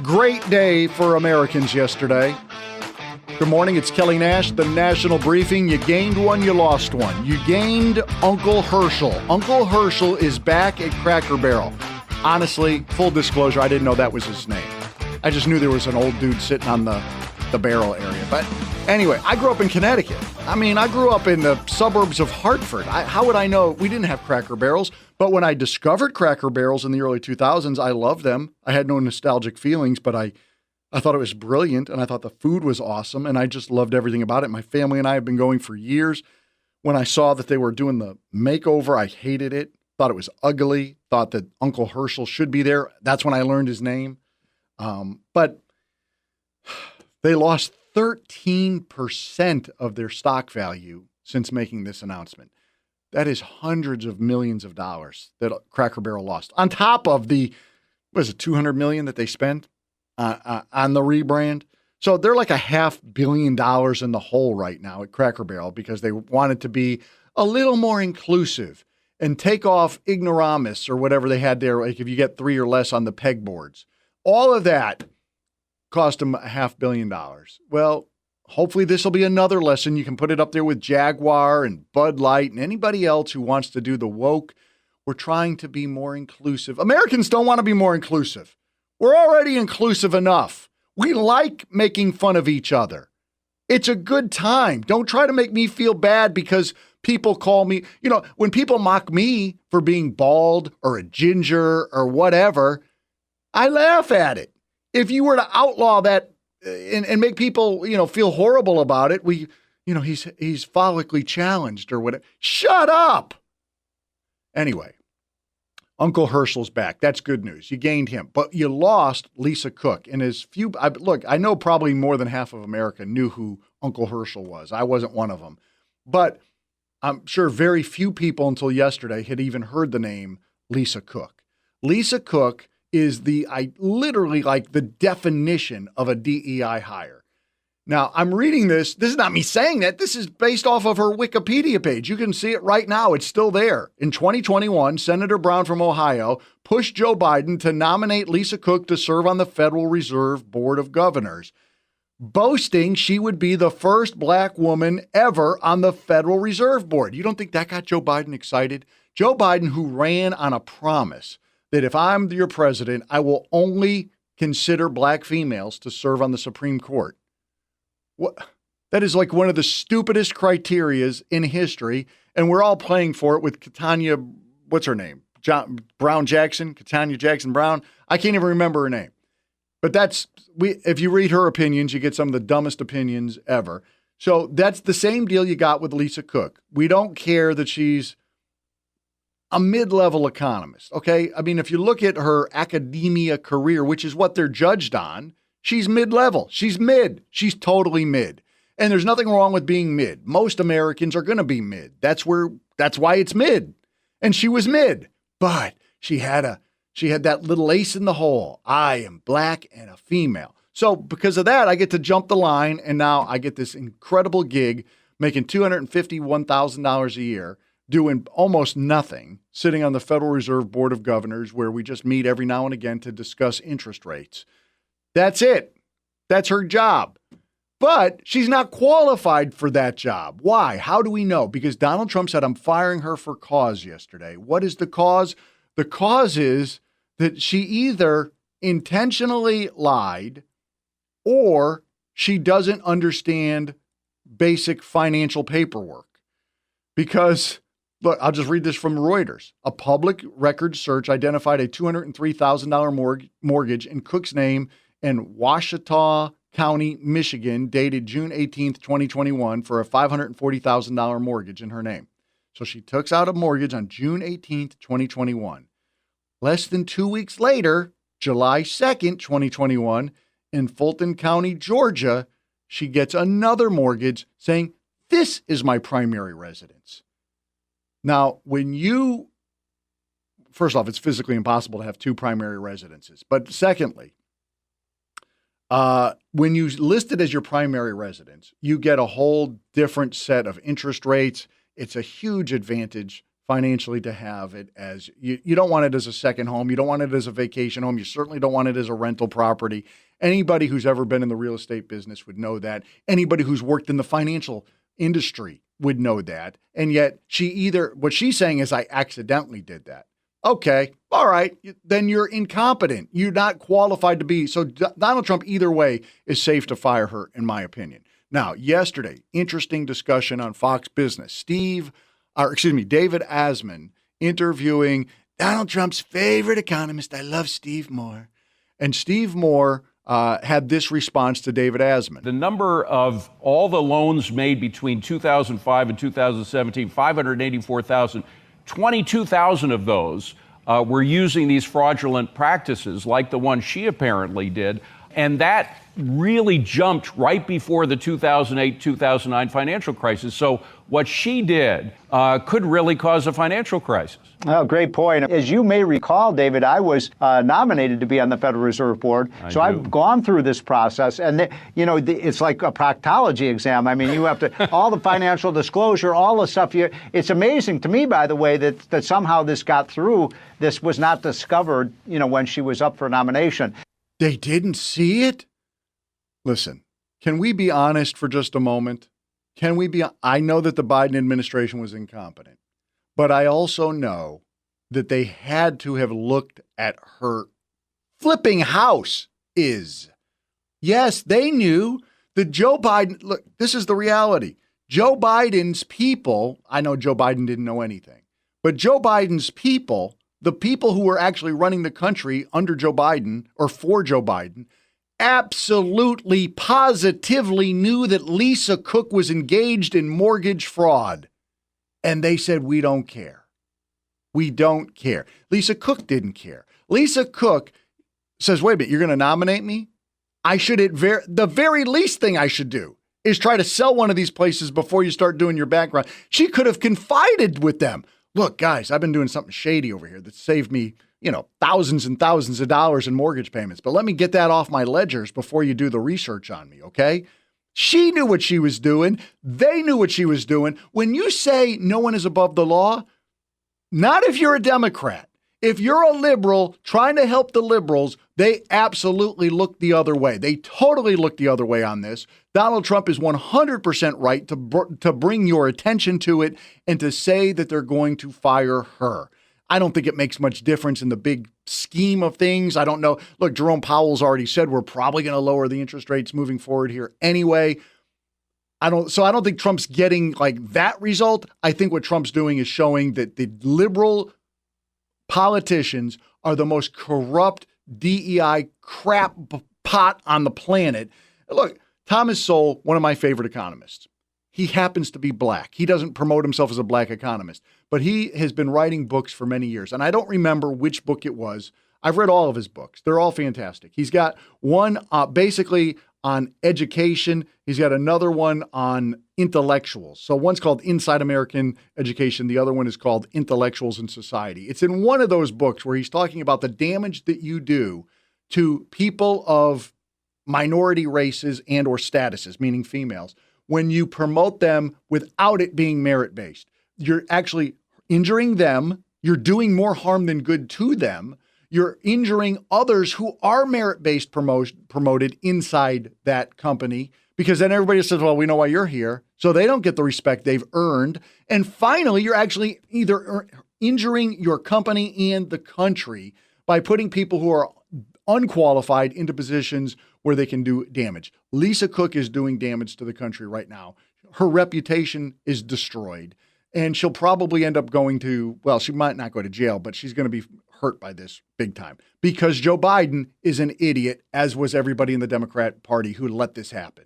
Great day for Americans yesterday. Good morning, it's Kelly Nash, the National Briefing. You gained one, you lost one. You gained Uncle Herschel. Uncle Herschel is back at Cracker Barrel. Honestly, full disclosure, I didn't know that was his name. I just knew there was an old dude sitting on the barrel area. But anyway, I grew up in Connecticut. I grew up in the suburbs of Hartford. How would I know? We didn't have Cracker Barrels. But when I discovered Cracker Barrels in the early 2000s, I loved them. I had no nostalgic feelings, but I thought it was brilliant, and I thought the food was awesome, and I just loved everything about it. My family and I have been going for years. When I saw that they were doing the makeover, I hated it, thought it was ugly, thought that Uncle Herschel should be there. That's when I learned his name. But they lost 13% of their stock value since making this announcement. That is hundreds of millions of dollars that Cracker Barrel lost. On top of the, $200 million that they spent on the rebrand. So they're like $500 million in the hole right now at Cracker Barrel because they wanted to be a little more inclusive and take off ignoramus or whatever they had there, like if you get 3 or less on the pegboards. All of that cost them $500 million. Well, hopefully this will be another lesson. You can put it up there with Jaguar and Bud Light and anybody else who wants to do the woke. We're trying to be more inclusive. Americans don't want to be more inclusive. We're already inclusive enough. We like making fun of each other. It's a good time. Don't try to make me feel bad because people call me, when people mock me for being bald or a ginger or whatever, I laugh at it. If you were to outlaw that and make people, feel horrible about it, he's follically challenged or whatever. Shut up. Anyway, Uncle Herschel's back. That's good news. You gained him, but you lost Lisa Cook. And I know probably more than half of America knew who Uncle Herschel was. I wasn't one of them, but I'm sure very few people until yesterday had even heard the name Lisa Cook. Lisa Cook is literally like the definition of a DEI hire. Now, I'm reading this. This is not me saying that. This is based off of her Wikipedia page. You can see it right now. It's still there. In 2021, Senator Brown from Ohio pushed Joe Biden to nominate Lisa Cook to serve on the Federal Reserve Board of Governors, boasting she would be the first black woman ever on the Federal Reserve Board. You don't think that got Joe Biden excited? Joe Biden, who ran on a promise that if I'm your president, I will only consider black females to serve on the Supreme Court. What? That is like one of the stupidest criterias in history, and we're all playing for it with Katanya, what's her name? Katanya Jackson Brown. I can't even remember her name. But if you read her opinions, you get some of the dumbest opinions ever. So that's the same deal you got with Lisa Cook. We don't care that she's a mid-level economist, okay? If you look at her academia career, which is what they're judged on, she's mid-level. She's mid. She's totally mid. And there's nothing wrong with being mid. Most Americans are going to be mid. That's why it's mid. And she was mid. But she had that little ace in the hole. I am black and a female. So because of that, I get to jump the line, and now I get this incredible gig making $251,000 a year, doing almost nothing, sitting on the Federal Reserve Board of Governors, where we just meet every now and again to discuss interest rates. That's it. That's her job. But she's not qualified for that job. Why? How do we know? Because Donald Trump said, I'm firing her for cause yesterday. What is the cause? The cause is that she either intentionally lied or she doesn't understand basic financial paperwork. Because, look, I'll just read this from Reuters. A public records search identified a $203,000 mortgage in Cook's name in Ouachita County, Michigan, dated June 18th, 2021, for a $540,000 mortgage in her name. So she took out a mortgage on June 18th, 2021. Less than 2 weeks later, July 2nd, 2021, in Fulton County, Georgia, she gets another mortgage saying, this is my primary residence. Now, first off, it's physically impossible to have two primary residences. But secondly, when you list it as your primary residence, you get a whole different set of interest rates. It's a huge advantage financially to have it as you don't want it as a second home. You don't want it as a vacation home. You certainly don't want it as a rental property. Anybody who's ever been in the real estate business would know that. Anybody who's worked in the financial industry would know that. And yet what she's saying is I accidentally did that. Okay, all right, then you're incompetent. You're not qualified to be. So Donald Trump, either way, is safe to fire her, in my opinion. Now, yesterday, interesting discussion on Fox Business. David Asman interviewing Donald Trump's favorite economist. I love Steve Moore. And Steve Moore had this response to David Asman. The number of all the loans made between 2005 and 2017, 584,000, 22,000 of those were using these fraudulent practices like the one she apparently did. And that really jumped right before the 2008-2009 financial crisis. So what she did could really cause a financial crisis. Oh, great point. As you may recall, David, I was nominated to be on the Federal Reserve Board. I've gone through this process. And, it's like a proctology exam. I mean, you have to, all the financial disclosure, all the stuff. It's amazing to me, by the way, that somehow this got through. This was not discovered, when she was up for nomination. They didn't see it? Listen, can we be honest for just a moment? I know that the Biden administration was incompetent, but I also know that they had to have looked at her flipping house is. Yes, they knew that Joe Biden, look, this is the reality. Joe Biden's people, I know Joe Biden didn't know anything, but Joe Biden's people, the people who were actually running the country under Joe Biden or for Joe Biden, absolutely, positively knew that Lisa Cook was engaged in mortgage fraud. And they said, we don't care. We don't care. Lisa Cook didn't care. Lisa Cook says, wait a minute, you're going to nominate me? I should, the very least thing I should do is try to sell one of these places before you start doing your background. She could have confided with them. Look, guys, I've been doing something shady over here that saved me, thousands and thousands of dollars in mortgage payments. But let me get that off my ledgers before you do the research on me, okay? She knew what she was doing. They knew what she was doing. When you say no one is above the law, not if you're a Democrat. If you're a liberal trying to help the liberals, they absolutely look the other way. They totally look the other way on this. Donald Trump is 100% right to bring your attention to it and to say that they're going to fire her. I don't think it makes much difference in the big scheme of things. I don't know. Look, Jerome Powell's already said we're probably going to lower the interest rates moving forward here anyway. I don't think Trump's getting like that result. I think what Trump's doing is showing that the liberal politicians are the most corrupt DEI crap pot on the planet. Look, Thomas Sowell, one of my favorite economists. He happens to be black. He doesn't promote himself as a black economist, but he has been writing books for many years. And I don't remember which book it was. I've read all of his books. They're all fantastic. He's got one basically on education. He's got another one on intellectuals. So one's called Inside American Education. The other one is called Intellectuals in Society. It's in one of those books where he's talking about the damage that you do to people of minority races and or statuses, meaning females, when you promote them without it being merit-based. You're actually injuring them. You're doing more harm than good to them. You're injuring others who are merit-based promoted inside that company, because then everybody says, well, we know why you're here. So they don't get the respect they've earned. And finally, you're actually either injuring your company and the country by putting people who are unqualified into positions where they can do damage. Lisa Cook is doing damage to the country right now. Her reputation is destroyed, and she'll probably end up going to, well, she might not go to jail, but she's going to be hurt by this big time because Joe Biden is an idiot, as was everybody in the Democrat Party who let this happen.